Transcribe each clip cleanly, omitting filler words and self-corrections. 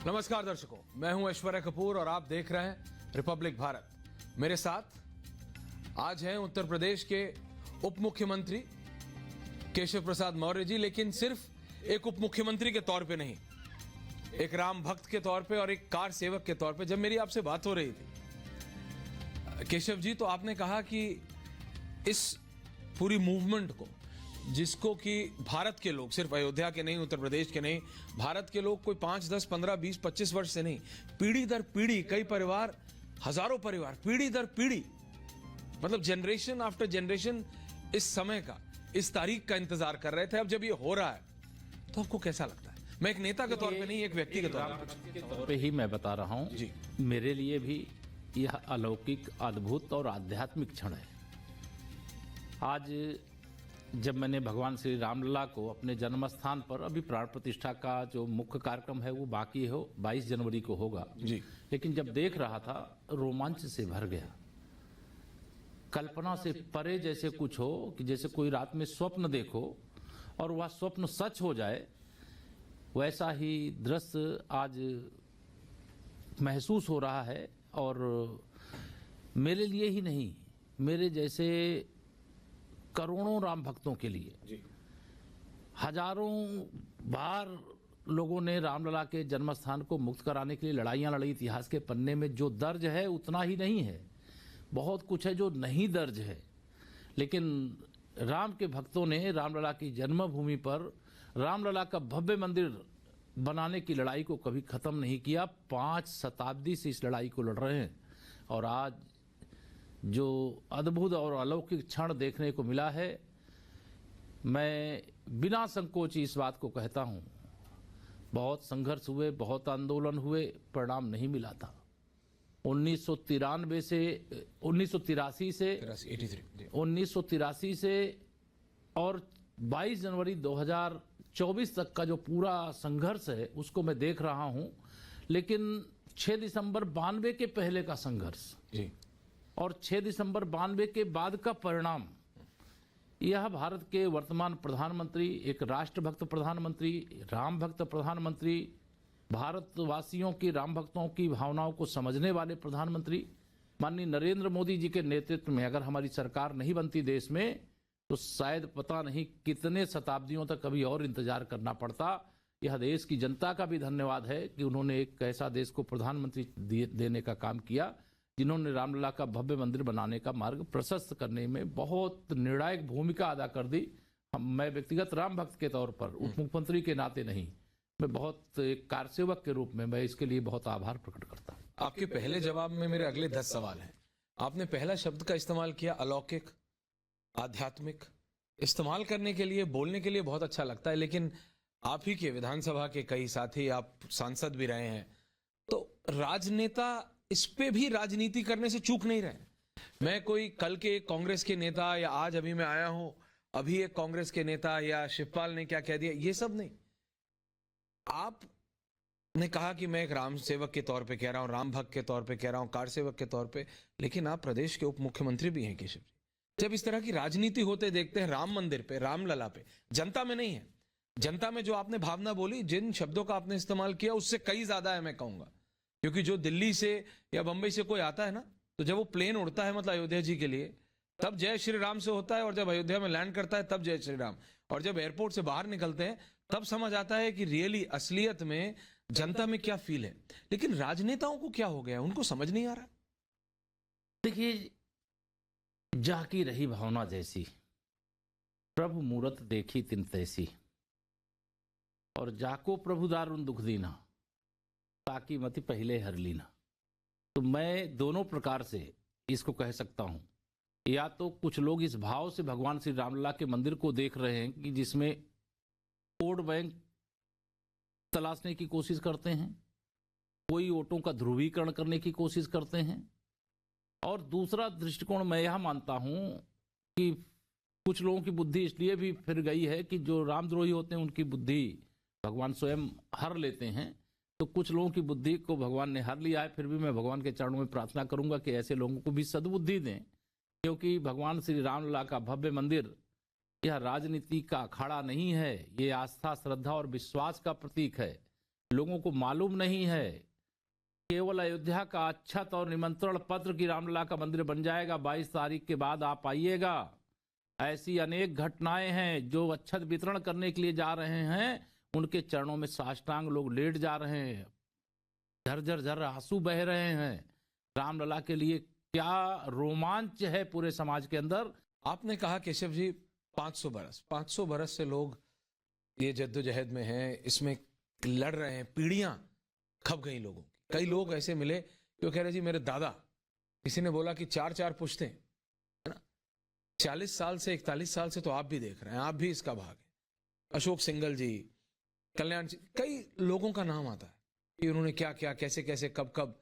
नमस्कार दर्शकों, मैं हूं ऐश्वर्या कपूर और आप देख रहे हैं रिपब्लिक भारत। मेरे साथ आज हैं उत्तर प्रदेश के उप मुख्यमंत्री केशव प्रसाद मौर्य जी, लेकिन सिर्फ एक उप मुख्यमंत्री के तौर पे नहीं, एक राम भक्त के तौर पे और एक कार सेवक के तौर पे। जब मेरी आपसे बात हो रही थी केशव जी, तो आपने कहा कि इस पूरी मूवमेंट को, जिसको कि भारत के लोग, सिर्फ अयोध्या के नहीं, उत्तर प्रदेश के नहीं, भारत के लोग कोई 5, 10, 15, 20, 25 वर्ष से नहीं, पीढ़ी दर पीढ़ी, कई परिवार, हजारों परिवार, पीढ़ी दर पीढ़ी, मतलब जनरेशन आफ्टर जनरेशन इस समय का, इस तारीख का इंतजार कर रहे थे। अब जब ये हो रहा है तो आपको कैसा लगता है? मैं एक नेता के तौर पे नहीं, एक व्यक्ति के तौर पे ही मैं बता रहा हूं जी। मेरे लिए भी यह अलौकिक, अद्भुत और आध्यात्मिक क्षण है। आज जब मैंने भगवान श्री रामलला को अपने जन्म स्थान पर, अभी प्राण प्रतिष्ठा का जो मुख्य कार्यक्रम है वो बाकी हो, 22 जनवरी को होगा जी, लेकिन जब देख रहा था रोमांच से भर गया। कल्पना से परे जैसे कुछ हो, कि जैसे कोई रात में स्वप्न देखो और वह स्वप्न सच हो जाए, वैसा ही दृश्य आज महसूस हो रहा है। और मेरे लिए ही नहीं, मेरे जैसे करोड़ों राम भक्तों के लिए जी। हजारों बार लोगों ने रामलला के जन्म स्थान को मुक्त कराने के लिए लड़ाइयां लड़ी। इतिहास के पन्ने में जो दर्ज है उतना ही नहीं है, बहुत कुछ है जो नहीं दर्ज है। लेकिन राम के भक्तों ने रामलला की जन्मभूमि पर रामलला का भव्य मंदिर बनाने की लड़ाई को कभी खत्म नहीं किया। 5 शताब्दी से इस लड़ाई को लड़ रहे हैं और आज जो अद्भुत और अलौकिक क्षण देखने को मिला है, मैं बिना संकोच इस बात को कहता हूं, बहुत संघर्ष हुए, बहुत आंदोलन हुए, परिणाम नहीं मिला था। 1983 से और 22 जनवरी 2024 तक का जो पूरा संघर्ष है उसको मैं देख रहा हूं। लेकिन 6 दिसंबर 92 के पहले का संघर्ष जी और 6 दिसंबर 92 के बाद का परिणाम, यह भारत के वर्तमान प्रधानमंत्री, एक राष्ट्रभक्त प्रधानमंत्री, राम भक्त प्रधानमंत्री, भारतवासियों की, राम भक्तों की भावनाओं को समझने वाले प्रधानमंत्री माननीय नरेंद्र मोदी जी के नेतृत्व में अगर हमारी सरकार नहीं बनती देश में, तो शायद पता नहीं कितने शताब्दियों तक अभी और इंतजार करना पड़ता। यह देश की जनता का भी धन्यवाद है कि उन्होंने एक ऐसा देश को प्रधानमंत्री देने का काम किया, जिन्होंने रामलला का भव्य मंदिर बनाने का मार्ग प्रशस्त करने में बहुत निर्णायक भूमिका अदा कर दी। मैं व्यक्तिगत राम भक्त के तौर पर, उप मुख्यमंत्री के नाते नहीं, मैं बहुत एक कारसेवक के रूप में मैं इसके लिए बहुत आभार प्रकट करता हूँ। आपके पहले जवाब में मेरे अगले 10 सवाल हैं। आपने पहला शब्द का इस्तेमाल किया अलौकिक, आध्यात्मिक। इस्तेमाल करने के लिए, बोलने के लिए बहुत अच्छा लगता है, लेकिन आप ही के विधानसभा के कई साथी, आप सांसद भी रहे हैं, तो राजनेता इस पे भी राजनीति करने से चूक नहीं रहे। मैं कोई कल के एक कांग्रेस के नेता या आज अभी मैं आया हूं अभी एक कांग्रेस के नेता या शिवपाल ने क्या कह दिया, ये सब नहीं। आपने कहा कि मैं एक राम सेवक के तौर पे कह रहा हूं, राम भक्त के तौर पे कह रहा हूं, कार सेवक के तौर पे, लेकिन आप प्रदेश के उप मुख्यमंत्री भी हैं केशव जी। जब इस तरह की राजनीति होते देखते हैं राम मंदिर पे, रामलला पे, जनता में नहीं है, जनता में जो आपने भावना बोली, जिन शब्दों का आपने इस्तेमाल किया, उससे कई ज्यादा है मैं कहूंगा। क्योंकि जो दिल्ली से या बंबई से कोई आता है ना, तो जब वो प्लेन उड़ता है मतलब अयोध्या जी के लिए, तब जय श्री राम से होता है, और जब अयोध्या में लैंड करता है तब जय श्री राम, और जब एयरपोर्ट से बाहर निकलते हैं तब समझ आता है कि रियली असलियत में जनता में क्या फील है। लेकिन राजनेताओं को क्या हो गया, उनको समझ नहीं आ रहा। देखिए, जाकी रही भावना जैसी, प्रभु मूरत देखी तिन तैसी, और जाको प्रभु दारुण दुख दीना, ताकि मति पहले हर लीना। तो मैं दोनों प्रकार से इसको कह सकता हूं। या तो कुछ लोग इस भाव से भगवान श्री रामलला के मंदिर को देख रहे हैं कि जिसमें वोट बैंक तलाशने की कोशिश करते हैं, कोई वोटों का ध्रुवीकरण करने की कोशिश करते हैं, और दूसरा दृष्टिकोण मैं यह मानता हूं कि कुछ लोगों की बुद्धि इसलिए भी फिर गई है कि जो रामद्रोही होते हैं उनकी बुद्धि भगवान स्वयं हर लेते हैं। तो कुछ लोगों की बुद्धि को भगवान ने हर लिया है। फिर भी मैं भगवान के चरणों में प्रार्थना करूंगा कि ऐसे लोगों को भी सद्बुद्धि दें, क्योंकि भगवान श्री रामलला का भव्य मंदिर यह राजनीति का अखाड़ा नहीं है, ये आस्था, श्रद्धा और विश्वास का प्रतीक है। लोगों को मालूम नहीं है। केवल अयोध्या का अक्षत और निमंत्रण पत्र की रामलला का मंदिर बन जाएगा, 22 तारीख के बाद आप आइएगा। ऐसी अनेक घटनाएं हैं जो अक्षत वितरण करने के लिए जा रहे हैं, उनके चरणों में साष्टांग लोग लेट जा रहे हैं, झरझर झर आंसू बह रहे हैं। रामलला के लिए क्या रोमांच है पूरे समाज के अंदर। आपने कहा केशव जी 500 बरस से लोग ये जद्दोजहद में हैं, इसमें लड़ रहे हैं, पीढ़ियां खप गई लोगों की। कई लोग ऐसे मिले जो कह रहे जी मेरे दादा, किसी ने बोला कि 4 पुश्ते, है ना, 40 साल से 41 साल से तो आप भी देख रहे हैं, आप भी इसका भाग है। अशोक सिंघल जी, कल्याण जी, कई लोगों का नाम आता है कि उन्होंने क्या क्या, कैसे कैसे, कब कब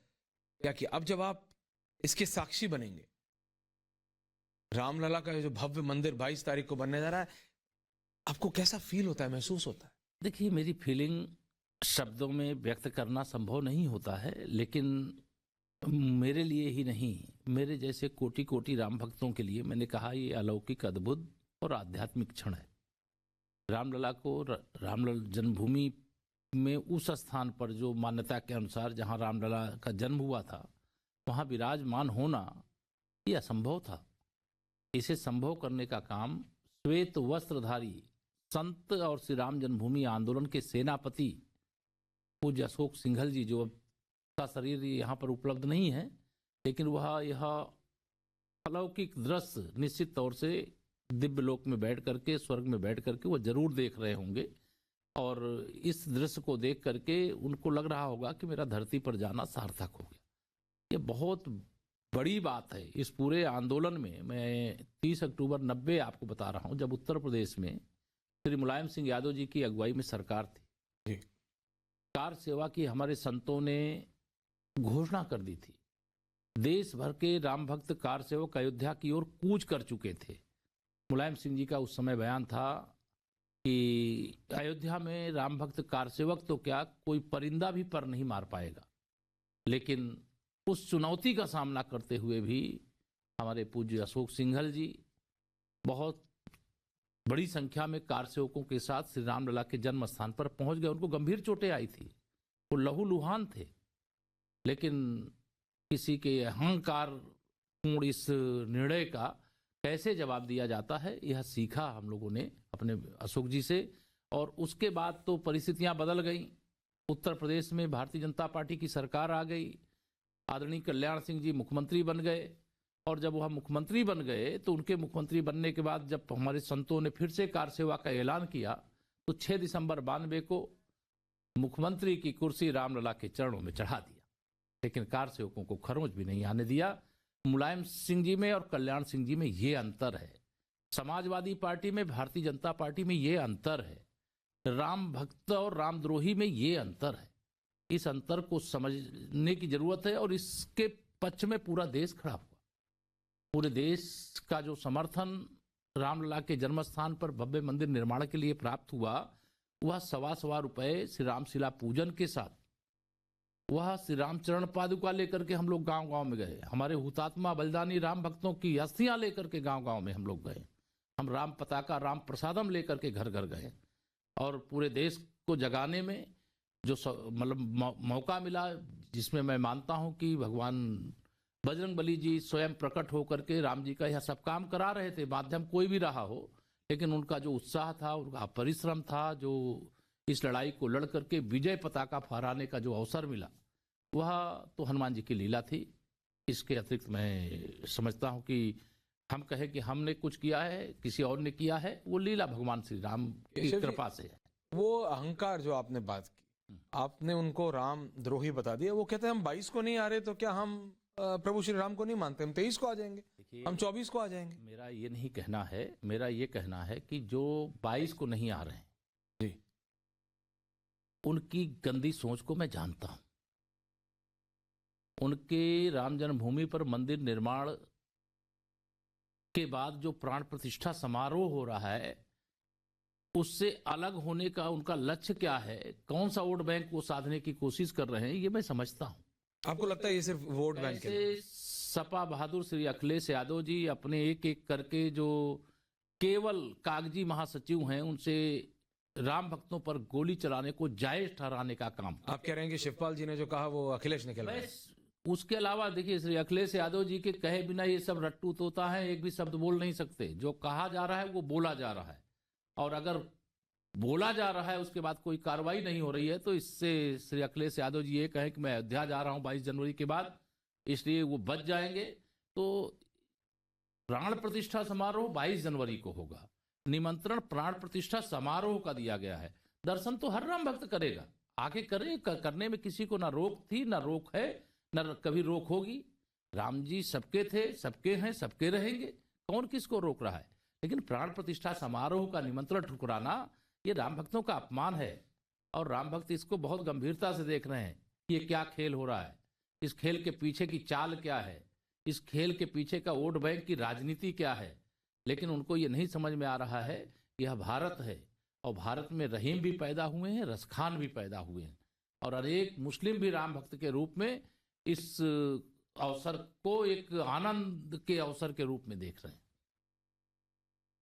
क्या किया। अब जब आप इसके साक्षी बनेंगे, रामलला का जो भव्य मंदिर 22 तारीख को बनने जा रहा है, आपको कैसा फील होता है, महसूस होता है? देखिए, मेरी फीलिंग शब्दों में व्यक्त करना संभव नहीं होता है, लेकिन मेरे लिए ही नहीं, मेरे जैसे कोटि कोटि राम भक्तों के लिए, मैंने कहा, ये अलौकिक, अद्भुत और आध्यात्मिक क्षण है। रामलला को रामलला जन्मभूमि में उस स्थान पर जो मान्यता के अनुसार जहां रामलला का जन्म हुआ था, वहां विराजमान होना ये असंभव था। इसे संभव करने का काम श्वेत वस्त्रधारी संत और श्री राम जन्मभूमि आंदोलन के सेनापति पूज्य अशोक सिंघल जी, जो अब का शरीर यहाँ पर उपलब्ध नहीं है, लेकिन वह यह अलौकिक दृश्य निश्चित तौर से दिव्य लोक में बैठ करके, स्वर्ग में बैठ करके वो जरूर देख रहे होंगे। और इस दृश्य को देख करके उनको लग रहा होगा कि मेरा धरती पर जाना सार्थक हो गया। ये बहुत बड़ी बात है इस पूरे आंदोलन में। मैं 30 अक्टूबर 90 आपको बता रहा हूँ, जब उत्तर प्रदेश में श्री मुलायम सिंह यादव जी की अगुवाई में सरकार थी, कार सेवा की हमारे संतों ने घोषणा कर दी थी। देश भर के राम भक्त कार सेवक अयोध्या की ओर कूच कर चुके थे। मुलायम सिंह जी का उस समय बयान था कि अयोध्या में राम भक्त कार सेवक तो क्या, कोई परिंदा भी पर नहीं मार पाएगा। लेकिन उस चुनौती का सामना करते हुए भी हमारे पूज्य अशोक सिंघल जी बहुत बड़ी संख्या में कार सेवकों के साथ श्री रामलला के जन्म स्थान पर पहुंच गए। उनको गंभीर चोटें आई थी, वो लहूलुहान थे, लेकिन किसी के अहंकार पूर्ण इस निर्णय का कैसे जवाब दिया जाता है, यह सीखा हम लोगों ने अपने अशोक जी से। और उसके बाद तो परिस्थितियां बदल गई। उत्तर प्रदेश में भारतीय जनता पार्टी की सरकार आ गई, आदरणीय कल्याण सिंह जी मुख्यमंत्री बन गए। और जब वह मुख्यमंत्री बन गए तो उनके मुख्यमंत्री बनने के बाद जब हमारे संतों ने फिर से कार सेवा का ऐलान किया, तो 6 दिसंबर 92 को मुख्यमंत्री की कुर्सी रामलला के चरणों में चढ़ा दिया। लेकिन कार सेवकों को खरोंच भी नहीं आने दिया। मुलायम सिंह जी में और कल्याण सिंह जी में ये अंतर है। समाजवादी पार्टी में, भारतीय जनता पार्टी में ये अंतर है। राम भक्त और रामद्रोही में ये अंतर है। इस अंतर को समझने की जरूरत है और इसके पक्ष में पूरा देश खड़ा हुआ। पूरे देश का जो समर्थन रामलला के जन्मस्थान पर भव्य मंदिर निर्माण के लिए प्राप्त हुआ, वह 1.25 रुपए श्री रामशिला पूजन के साथ, वह श्री रामचरण पादुका लेकर के हम लोग गांव गांव में गए। हमारे हुतात्मा बलिदानी राम भक्तों की अस्थियां लेकर के गांव गांव में हम लोग गए। हम राम पताका, राम प्रसादम लेकर के घर घर गए। और पूरे देश को जगाने में जो मतलब मौका मिला, जिसमें मैं मानता हूं कि भगवान बजरंगबली जी स्वयं प्रकट होकर के राम जी का यह सब काम करा रहे थे। माध्यम कोई भी रहा हो, लेकिन उनका जो उत्साह था, उनका परिश्रम था, जो इस लड़ाई को लड़ करके विजय पताका फहराने का जो अवसर मिला, वह तो हनुमान जी की लीला थी। इसके अतिरिक्त मैं समझता हूं कि हम कहें कि हमने कुछ किया है, किसी और ने किया है, वो लीला भगवान श्री राम की कृपा से है। वो अहंकार जो आपने बात की, आपने उनको राम द्रोही बता दिया। वो कहते हैं हम 22 को नहीं आ रहे तो क्या हम प्रभु श्री राम को नहीं मानते, हम 23 को आ जाएंगे, हम 24 को आ जाएंगे। मेरा ये नहीं कहना है, मेरा ये कहना है कि जो 22 को नहीं आ रहे हैं जी, उनकी गंदी सोच को मैं जानता हूं। उनके राम जन्मभूमि पर मंदिर निर्माण के बाद जो प्राण प्रतिष्ठा समारोह हो रहा है, उससे अलग होने का उनका लक्ष्य क्या है, कौन सा वोट बैंक वो साधने की कोशिश कर रहे हैं, ये मैं समझता हूं। आपको लगता है ये सिर्फ वोट बैंक के लिए? सपा बहादुर श्री अखिलेश यादव जी अपने एक एक करके जो केवल कागजी महासचिव हैं, उनसे राम भक्तों पर गोली चलाने को जायज ठहराने का काम। आप कह रहे हैं कि शिवपाल जी ने जो कहा वो अखिलेश ने कहलाया। बस उसके अलावा देखिए, श्री अखिलेश यादव जी के कहे बिना ये सब रट्टू तोता है, एक भी शब्द बोल नहीं सकते। जो कहा जा रहा है वो बोला जा रहा है, और अगर बोला जा रहा है उसके बाद कोई कार्रवाई नहीं हो रही है, तो इससे श्री अखिलेश यादव जी ये कहें कि मैं अयोध्या जा रहा हूं 22 जनवरी के बाद, इसलिए वो बच जाएंगे। तो प्राण प्रतिष्ठा समारोह 22 जनवरी को होगा। निमंत्रण प्राण प्रतिष्ठा समारोह का दिया गया है। दर्शन तो हर राम भक्त करेगा, आगे करे, करने में किसी को ना रोक थी, ना रोक है, ना कभी रोक होगी। राम जी सबके थे, सबके हैं, सबके रहेंगे, कौन किसको रोक रहा है। लेकिन प्राण प्रतिष्ठा समारोह का निमंत्रण ठुकराना ये राम भक्तों का अपमान है, और राम भक्त इसको बहुत गंभीरता से देख रहे हैं। ये क्या खेल हो रहा है, इस खेल के पीछे की चाल क्या है, इस खेल के पीछे का वोट बैंक की राजनीति क्या है। लेकिन उनको ये नहीं समझ में आ रहा है कि यह भारत है, और भारत में रहीम भी पैदा हुए हैं, रसखान भी पैदा हुए हैं, और अनेक मुस्लिम भी राम भक्त के रूप में इस अवसर को एक आनंद के अवसर के रूप में देख रहे हैं।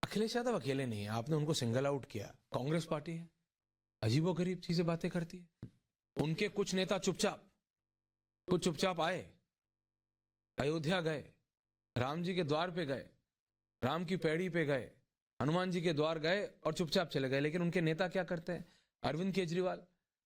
अखिलेश यादव अकेले नहीं है, आपने उनको सिंगल आउट किया। कांग्रेस पार्टी है, अजीबोगरीब चीजें बातें करती है। उनके कुछ नेता चुपचाप आए, अयोध्या गए, राम जी के द्वार पे गए, राम की पैड़ी पे गए, हनुमान जी के द्वार गए और चुपचाप चले गए। लेकिन उनके नेता क्या करते हैं? अरविंद केजरीवाल,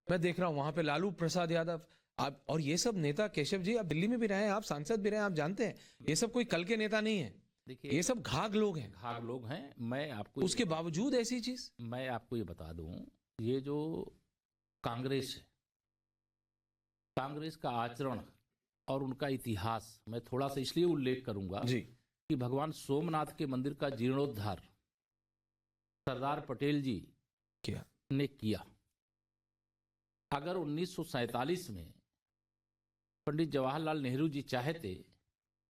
मैं देख रहा हूं वहां पे लालू प्रसाद यादव, आप और ये सब नेता, केशव जी आप दिल्ली में भी रहे हैं, आप सांसद भी रहे हैं, आप जानते हैं ये सब कोई कल के नेता नहीं है। देखिए, ये सब घाघ लोग हैं, मैं आपको उसके बावजूद ऐसी चीज। मैं आपको ये बता दूं, ये जो कांग्रेस है, कांग्रेस का आचरण और उनका इतिहास मैं थोड़ा सा इसलिए उल्लेख करूंगा जी कि भगवान सोमनाथ के मंदिर का जीर्णोद्धार सरदार पटेल जी ने किया। अगर 1947 में पंडित जवाहरलाल नेहरू जी चाहते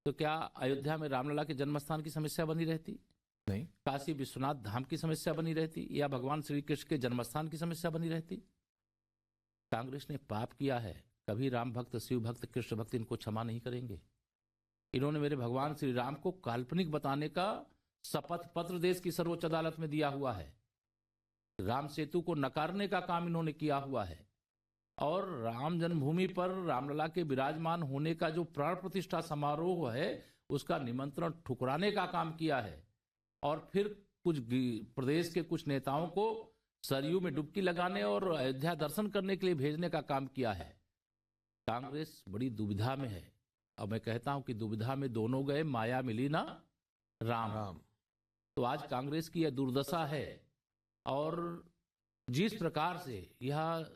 तो क्या अयोध्या में रामलला के जन्मस्थान की समस्या बनी रहती? नहीं। काशी विश्वनाथ धाम की समस्या बनी रहती, या भगवान श्री कृष्ण के जन्मस्थान की समस्या बनी रहती? कांग्रेस ने पाप किया है, कभी राम भक्त, शिव भक्त, कृष्ण भक्त इनको क्षमा नहीं करेंगे। इन्होंने मेरे भगवान श्री राम को काल्पनिक बताने का शपथ पत्र देश की सर्वोच्च अदालत में दिया हुआ है। राम सेतु को नकारने का काम इन्होंने किया हुआ है, और राम जन्मभूमि पर रामलला के विराजमान होने का जो प्राण प्रतिष्ठा समारोह है उसका निमंत्रण ठुकराने का काम किया है। और फिर कुछ प्रदेश के कुछ नेताओं को सरयू में डुबकी लगाने और अयोध्या दर्शन करने के लिए भेजने का काम किया है। कांग्रेस बड़ी दुविधा में है, और मैं कहता हूं कि दुविधा में दोनों गए, माया मिली ना राम। तो आज कांग्रेस की यह दुर्दशा है, और जिस प्रकार से यह,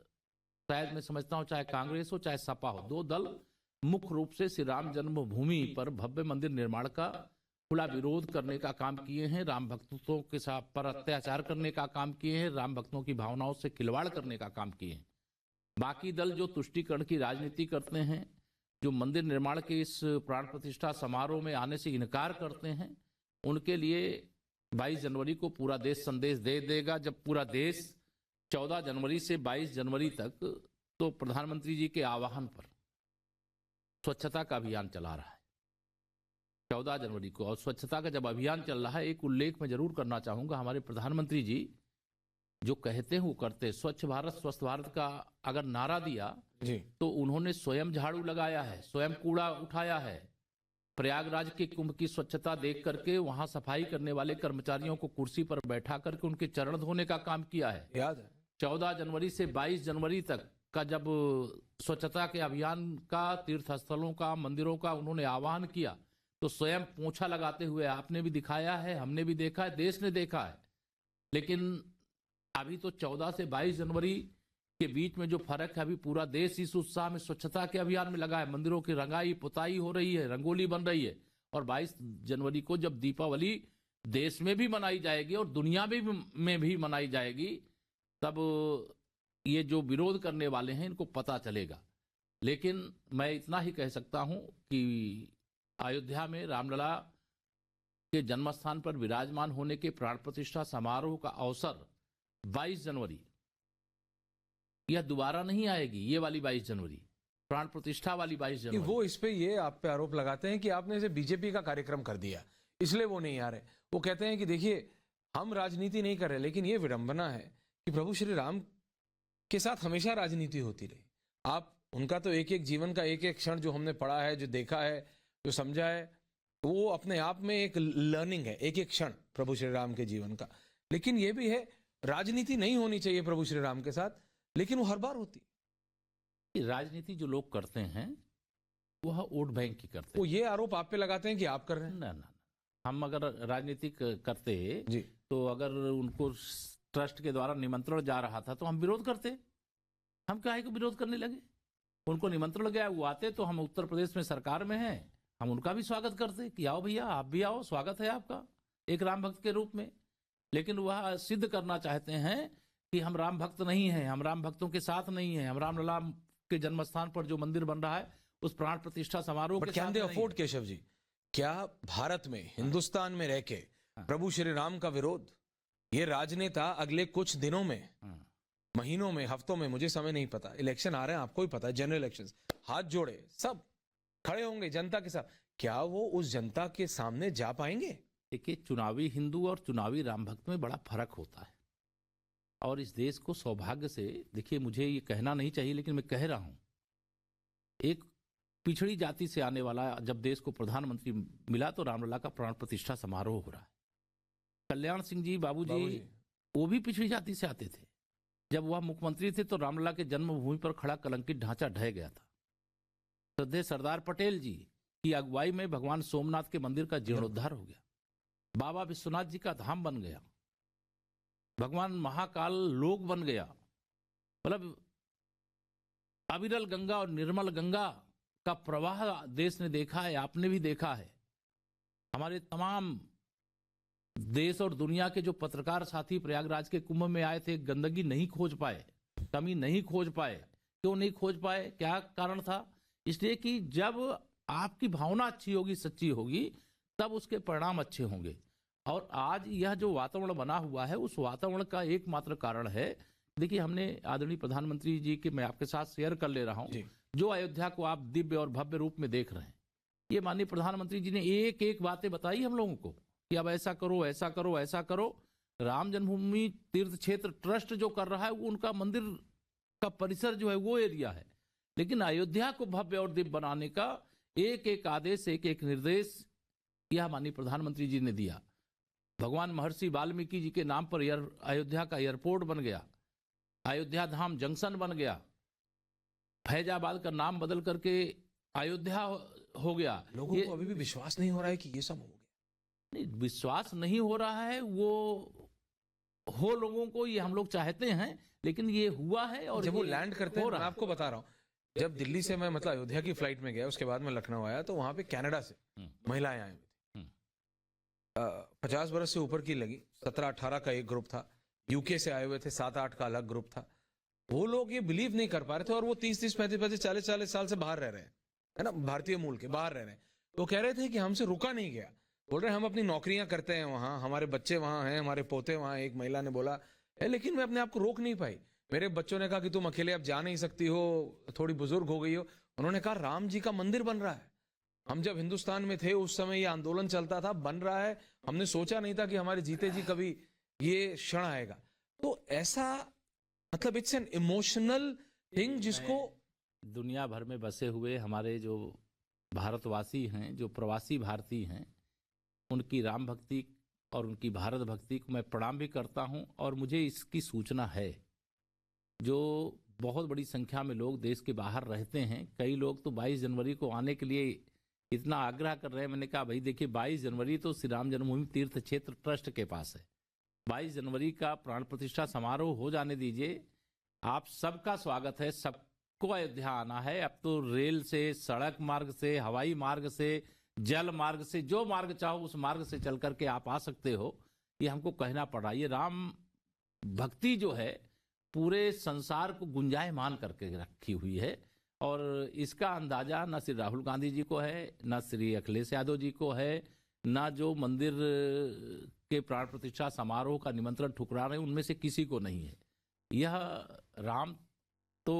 शायद मैं समझता हूं चाहे कांग्रेस हो चाहे सपा हो, दो दल मुख्य रूप से श्री राम जन्मभूमि पर भव्य मंदिर निर्माण का खुला विरोध करने का काम किए हैं, राम भक्तों के साथ पर अत्याचार करने का काम किए हैं, राम भक्तों की भावनाओं से खिलवाड़ करने का काम किए हैं। बाकी दल जो तुष्टीकरण की राजनीति करते हैं, जो मंदिर निर्माण के इस प्राण प्रतिष्ठा समारोह में आने से इनकार करते हैं, उनके लिए 22 जनवरी को पूरा देश संदेश दे देगा। जब पूरा देश 14 जनवरी से 22 जनवरी तक तो प्रधानमंत्री जी के आह्वान पर स्वच्छता का अभियान चला रहा है 14 जनवरी को, और स्वच्छता का जब अभियान चल रहा है, एक उल्लेख मैं जरूर करना चाहूंगा। हमारे प्रधानमंत्री जी जो कहते हैं वो करते। स्वच्छ भारत स्वस्थ भारत का अगर नारा दिया जी, तो उन्होंने स्वयं झाड़ू लगाया है, स्वयं कूड़ा उठाया है। प्रयागराज के कुंभ की स्वच्छता देख करके वहां सफाई करने वाले कर्मचारियों को कुर्सी पर बैठा करके उनके चरण धोने का काम किया है। याद है 14 जनवरी से 22 जनवरी तक का जब स्वच्छता के अभियान का, तीर्थ स्थलों का, मंदिरों का उन्होंने आह्वान किया, तो स्वयं पोंछा लगाते हुए आपने भी दिखाया है, हमने भी देखा है, देश ने देखा है। लेकिन अभी तो 14 से 22 जनवरी के बीच में जो फर्क है, अभी पूरा देश इस उत्साह में स्वच्छता के अभियान में लगा है। मंदिरों की रंगाई पुताई हो रही है, रंगोली बन रही है। और 22 जनवरी को जब दीपावली देश में भी मनाई जाएगी और दुनिया में भी मनाई जाएगी, तब ये जो विरोध करने वाले हैं इनको पता चलेगा। लेकिन मैं इतना ही कह सकता हूं कि अयोध्या में रामलला के जन्मस्थान पर विराजमान होने के प्राण प्रतिष्ठा समारोह का अवसर 22 जनवरी, यह दोबारा नहीं आएगी। ये वाली 22 जनवरी, प्राण प्रतिष्ठा वाली 22 जनवरी। वो इस पे ये आप पे आरोप लगाते हैं कि आपने इसे बीजेपी का कार्यक्रम कर दिया, इसलिए वो नहीं आ रहे। वो कहते हैं कि देखिए हम राजनीति नहीं कर रहे, लेकिन ये विडंबना है कि प्रभु श्री राम के साथ हमेशा राजनीति होती रही। आप उनका तो एक एक जीवन का एक एक क्षण जो हमने पढ़ा है, जो देखा है, जो समझा है, वो अपने आप में एक लर्निंग है, एक एक क्षण प्रभु श्री राम के जीवन का। लेकिन ये भी है, राजनीति नहीं होनी चाहिए प्रभु श्री राम के साथ, लेकिन वो हर बार होती है। राजनीति जो लोग करते हैं वह वोट बैंक की करते वो ये आरोप आप पे लगाते हैं कि आप कर रहे हैं। हैं। ना ना, हम अगर राजनीति करते जी, तो अगर उनको ट्रस्ट के द्वारा निमंत्रण जा रहा था तो हम विरोध करते। हम काहे को विरोध करने लगे? उनको निमंत्रण गया, वो आते तो हम उत्तर प्रदेश में सरकार में हैं, हम उनका भी स्वागत करते कि आओ भैया, आप भी आओ, स्वागत है आपका एक राम भक्त के रूप में। लेकिन वह सिद्ध करना चाहते हैं कि हम राम भक्त नहीं हैं, हम राम भक्तों के साथ नहीं हैं, हम राम लला के जन्म स्थान पर जो मंदिर बन रहा है उस प्राण प्रतिष्ठा समारोह के साथ नहीं अफोर्ड केशव जी, क्या भारत में, हिंदुस्तान में रह के प्रभु श्री राम का विरोध, ये राजनेता अगले कुछ दिनों में, महीनों में, हफ्तों में, मुझे समय नहीं पता, इलेक्शन आ रहे हैं, आपको ही पता है, जनरल इलेक्शंस, हाथ जोड़े सब खड़े होंगे जनता के साथ, क्या वो उस जनता के सामने जा पाएंगे? देखिए, चुनावी हिंदू और चुनावी राम भक्त में बड़ा फर्क होता है। और इस देश को सौभाग्य से, देखिए मुझे ये कहना नहीं चाहिए लेकिन मैं कह रहा हूं, एक पिछड़ी जाति से आने वाला जब देश को प्रधानमंत्री मिला तो रामलला का प्राण प्रतिष्ठा समारोह हो रहा है। कल्याण सिंह जी बाबूजी वो भी पिछड़ी जाति से आते थे। जब वह मुख्यमंत्री थे तो रामलला के जन्मभूमि पर खड़ा कलंकित ढांचा ढह गया था। श्रद्धेय सरदार पटेल जी की अगुवाई में भगवान सोमनाथ के मंदिर का जीर्णोद्धार हो गया, बाबा विश्वनाथ जी का धाम बन गया, भगवान महाकाल लोक बन गया। मतलब अविरल गंगा और निर्मल गंगा का प्रवाह देश ने देखा है, आपने भी देखा है। हमारे तमाम देश और दुनिया के जो पत्रकार साथी प्रयागराज के कुंभ में आए थे, गंदगी नहीं खोज पाए, कमी नहीं खोज पाए। क्यों नहीं खोज पाए? क्या कारण था? इसलिए कि जब आपकी भावना अच्छी होगी, सच्ची होगी, तब उसके परिणाम अच्छे होंगे। और आज यह जो वातावरण बना हुआ है, उस वातावरण का एकमात्र कारण है, देखिए हमने आदरणीय प्रधानमंत्री जी के, मैं आपके साथ शेयर कर ले रहा हूं, जो अयोध्या को आप दिव्य और भव्य रूप में देख रहे हैं, ये माननीय प्रधानमंत्री जी ने एक एक बातें बताई हम लोगों को कि अब ऐसा करो, ऐसा करो, ऐसा करो। राम जन्मभूमि तीर्थ क्षेत्र ट्रस्ट जो कर रहा है वो उनका मंदिर का परिसर जो है वो एरिया है, लेकिन अयोध्या को भव्य और दिव्य बनाने का एक एक आदेश, एक एक निर्देश यह माननीय प्रधानमंत्री जी ने दिया। भगवान महर्षि वाल्मीकि जी के नाम पर अयोध्या का एयरपोर्ट बन गया, अयोध्या धाम जंक्शन बन गया, फैजाबाद का नाम बदल करके अयोध्या हो गया। लोगों को अभी भी विश्वास नहीं हो रहा है कि ये सब हो गया। नहीं, विश्वास नहीं हो रहा है, वो हो लोगों को, ये हम लोग चाहते हैं, लेकिन ये हुआ है। और जब वो लैंड करते हैं, मैं आपको बता रहा हूँ, जब दिल्ली से मैं मतलब अयोध्या की फ्लाइट में गया, उसके बाद मैं लखनऊ आया, तो वहां पे कनाडा से महिलाएं आई हुई थी, 50 बरस से ऊपर की लगी, 17-18 का एक ग्रुप था, यूके से आए हुए थे 7-8 का अलग ग्रुप था। वो लोग ये बिलीव नहीं कर पा रहे थे, और वो 30-30, 35-35, 40-40 साल से बाहर रह रहे हैं, है ना, भारतीय मूल के बाहर रह रहे हैं। तो कह रहे थे कि हमसे रुका नहीं गया, बोल रहे हम अपनी नौकरियां करते हैं वहां, हमारे बच्चे वहां हैं, हमारे पोते वहां। एक महिला ने बोला है, लेकिन मैं अपने आप को रोक नहीं पाई। मेरे बच्चों ने कहा कि तुम अकेले अब जा नहीं सकती हो, थोड़ी बुजुर्ग हो गई हो। उन्होंने कहा राम जी का मंदिर बन रहा है, हम जब हिंदुस्तान में थे उस समय ये आंदोलन चलता था, बन रहा है, हमने सोचा नहीं था कि हमारे जीते जी कभी ये क्षण आएगा। तो ऐसा मतलब इट्स एन इमोशनल थिंग जिसको दुनिया भर में बसे हुए हमारे जो भारतवासी हैं, जो प्रवासी भारतीय हैं, उनकी राम भक्ति और उनकी भारत भक्ति को मैं प्रणाम भी करता हूं। और मुझे इसकी सूचना है, जो बहुत बड़ी संख्या में लोग देश के बाहर रहते हैं, कई लोग तो 22 जनवरी को आने के लिए इतना आग्रह कर रहे हैं। मैंने कहा भाई देखिए, 22 जनवरी तो श्री राम जन्मभूमि तीर्थ क्षेत्र ट्रस्ट के पास है, 22 जनवरी का प्राण प्रतिष्ठा समारोह हो जाने दीजिए। आप सबका स्वागत है, सबको अयोध्या आना है। अब तो रेल से, सड़क मार्ग से, हवाई मार्ग से, जल मार्ग से, जो मार्ग चाहो उस मार्ग से चल करके आप आ सकते हो। ये हमको कहना पड़ रहा है। ये राम भक्ति जो है पूरे संसार को गुंजायमान करके रखी हुई है, और इसका अंदाजा न श्री राहुल गांधी जी को है, न श्री अखिलेश यादव जी को है, न जो मंदिर के प्राण प्रतिष्ठा समारोह का निमंत्रण ठुकरा रहे हैं उनमें से किसी को नहीं है। यह राम तो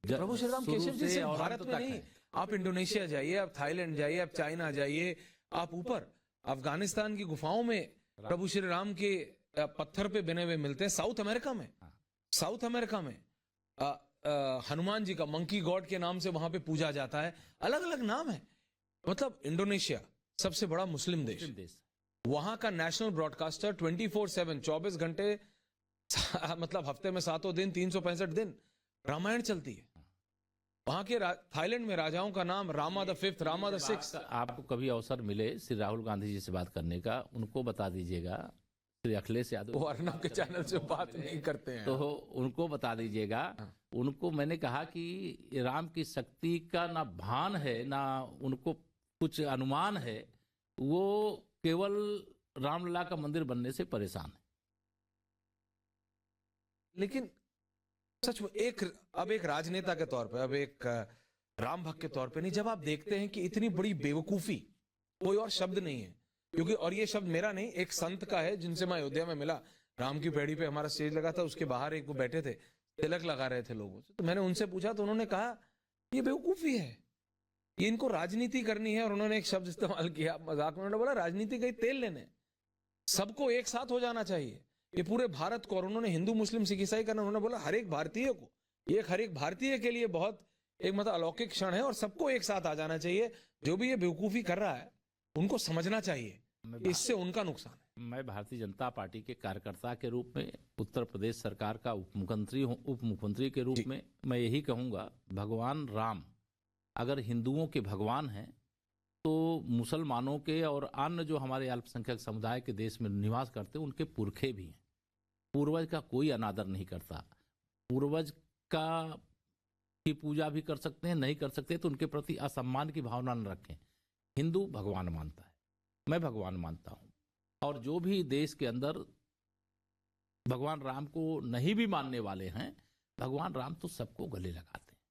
प्रभु श्री राम केशव जी से भारत में नहीं, आप इंडोनेशिया जाइए, आप थाईलैंड जाइए, आप चाइना जाइए, आप ऊपर अफगानिस्तान की गुफाओं में प्रभु श्री राम के पत्थर पे बने हुए मिलते हैं। साउथ अमेरिका में, साउथ अमेरिका में हनुमान जी का मंकी गॉड के नाम से वहां पे पूजा जाता है। अलग अलग नाम है। मतलब इंडोनेशिया सबसे बड़ा मुस्लिम देश, वहां का नेशनल ब्रॉडकास्टर 24/7 24 घंटे मतलब हफ्ते में 7 दिन 365 दिन रामायण चलती है। वहां के थाईलैंड में राजाओं का नाम Rama the 5th, Rama the 6th। आपको कभी अवसर मिले श्री राहुल गांधी जी से बात करने का, उनको बता दीजिएगा, श्री अखिलेश यादव वो अर्नब के चैनल से बात नहीं करते हैं, तो उनको बता दीजिएगा। उनको मैंने कहा कि राम की शक्ति का ना भान है ना उनको कुछ अनुमान है, वो केवल रामलला का मंदिर बनने से परेशान है। लेकिन सच में अब एक राजनेता के तौर पे, अब एक राम भक्त के तौर पे नहीं, जब आप देखते हैं कि इतनी बड़ी बेवकूफी, कोई और शब्द नहीं है, क्योंकि और ये शब्द मेरा नहीं, एक संत का है जिनसे मैं अयोध्या में मिला। राम की पेड़ी पे हमारा स्टेज लगा था, उसके बाहर एक वो बैठे थे, तिलक लगा रहे थे लोगों से, तो मैंने उनसे पूछा तो उन्होंने कहा ये बेवकूफी है, ये इनको राजनीति करनी है। और उन्होंने एक शब्द इस्तेमाल किया मजाक में, उन्होंने बोला राजनीति का ही तेल लेने, सबको एक साथ हो जाना चाहिए, ये पूरे भारत को। और उन्होंने हिंदू मुस्लिम सिख ईसाई करना, उन्होंने बोला हर एक भारतीय को, ये हर एक भारतीय के लिए बहुत एक मतलब अलौकिक क्षण है और सबको एक साथ आ जाना चाहिए। जो भी ये बेवकूफी कर रहा है उनको समझना चाहिए, इससे उनका नुकसान है। मैं भारतीय जनता पार्टी के कार्यकर्ता के रूप में, उत्तर प्रदेश सरकार का उप मुख्यमंत्री के रूप में मैं यही कहूंगा, भगवान राम अगर हिंदुओं के भगवान हैं तो मुसलमानों के और अन्य जो हमारे अल्पसंख्यक समुदाय के देश में निवास करते हैं उनके पुरखे भी हैं। पूर्वज का कोई अनादर नहीं करता। पूर्वज का की पूजा भी कर सकते हैं, नहीं कर सकते तो उनके प्रति असम्मान की भावना न रखें। हिंदू भगवान मानता है, मैं भगवान मानता हूं, और जो भी देश के अंदर भगवान राम को नहीं भी मानने वाले हैं, भगवान राम तो सबको गले लगाते हैं।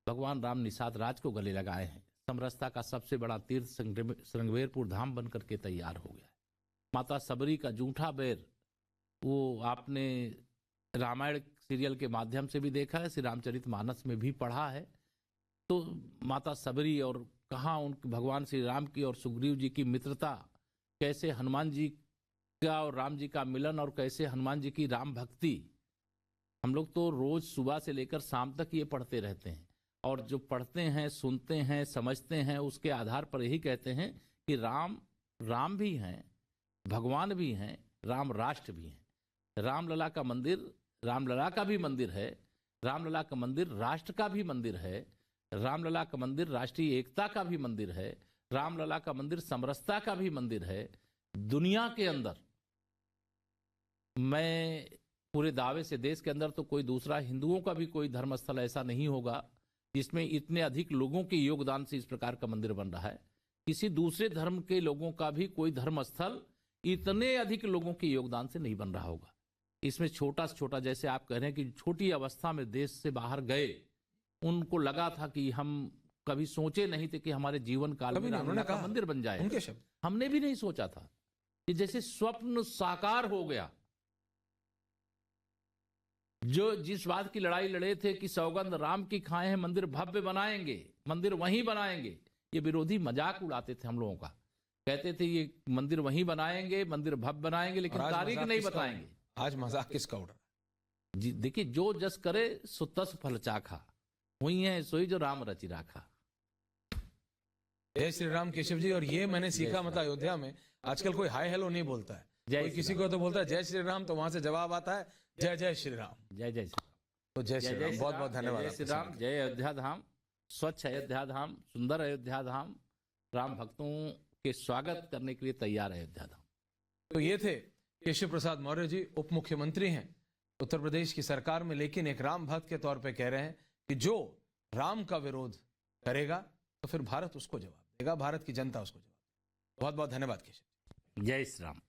भगवान राम निषाद राज को गले लगाए हैं। समरसता का सबसे बड़ा तीर्थ श्रृंगवेरपुर धाम बनकर के तैयार हो गया है। माता सबरी का जूठा बैर, वो आपने रामायण सीरियल के माध्यम से भी देखा है, श्री रामचरितमानस में भी पढ़ा है। तो माता सबरी और कहाँ उन भगवान श्री राम की और सुग्रीव जी की मित्रता, कैसे हनुमान जी का और राम जी का मिलन, और कैसे हनुमान जी की राम भक्ति। हम लोग तो रोज सुबह से लेकर शाम तक ये पढ़ते रहते हैं, और जो पढ़ते हैं, सुनते हैं, समझते हैं, उसके आधार पर यही कहते हैं कि राम राम भी हैं, भगवान भी हैं, राम राष्ट्र भी हैं। रामलला का मंदिर रामलला का भी मंदिर है, रामलला का मंदिर राष्ट्र का भी मंदिर है, रामलला का मंदिर राष्ट्रीय एकता का भी मंदिर है, रामलला का मंदिर समरसता का भी मंदिर है। दुनिया के अंदर, मैं पूरे दावे से देश के अंदर तो कोई दूसरा हिंदुओं का भी कोई धर्मस्थल ऐसा नहीं होगा जिसमें इतने अधिक लोगों के योगदान से इस प्रकार का मंदिर बन रहा है। किसी दूसरे धर्म के लोगों का भी कोई धर्मस्थल इतने अधिक लोगों के योगदान से नहीं बन रहा होगा। इसमें छोटा से छोटा, जैसे आप कह रहे हैं कि छोटी अवस्था में देश से बाहर गए, उनको लगा था कि हम कभी सोचे नहीं थे कि हमारे जीवन काल में रामलला का मंदिर बन जाए। उनके शब्द हमने भी नहीं सोचा था कि जैसे स्वप्न साकार हो गया। जो जिस बात की लड़ाई लड़े थे कि सौगंध राम की खाए हैं, मंदिर भव्य बनाएंगे, मंदिर वहीं बनाएंगे, ये विरोधी मजाक उड़ाते थे हम लोगों का। कहते थे ये मंदिर वहीं बनाएंगे, मंदिर भव्य बनाएंगे, लेकिन तारीख नहीं बताएंगे। आज मजाक किसका उड़ रहा है? जी देखिए, जो जस करे सो तस फल चाखा, हुई है सोई जो राम रचि राखा। जय श्री राम केशव जी। और ये मैंने सीखा, मतलब अयोध्या में आजकल कोई हाय हेलो नहीं बोलता है, कोई किसी को तो बोलता है जय श्री राम, तो वहां से जवाब आता है जय जय श्री राम। जय जय श्री राम। तो जय श्री राम, बहुत बहुत धन्यवाद। जय श्री राम, जय अयोध्या धाम, स्वच्छ अयोध्या धाम, सुंदर अयोध्या धाम, राम भक्तों के स्वागत करने के लिए तैयार अयोध्या धाम। तो ये थे केशव प्रसाद मौर्य जी, उप मुख्यमंत्री हैं उत्तर प्रदेश की सरकार में, लेकिन एक राम भक्त के तौर पे कह रहे हैं कि जो राम का विरोध करेगा तो फिर भारत उसको जवाब देगा, भारत की जनता उसको जवाब देगा। बहुत बहुत धन्यवाद केशव। जय श्री राम।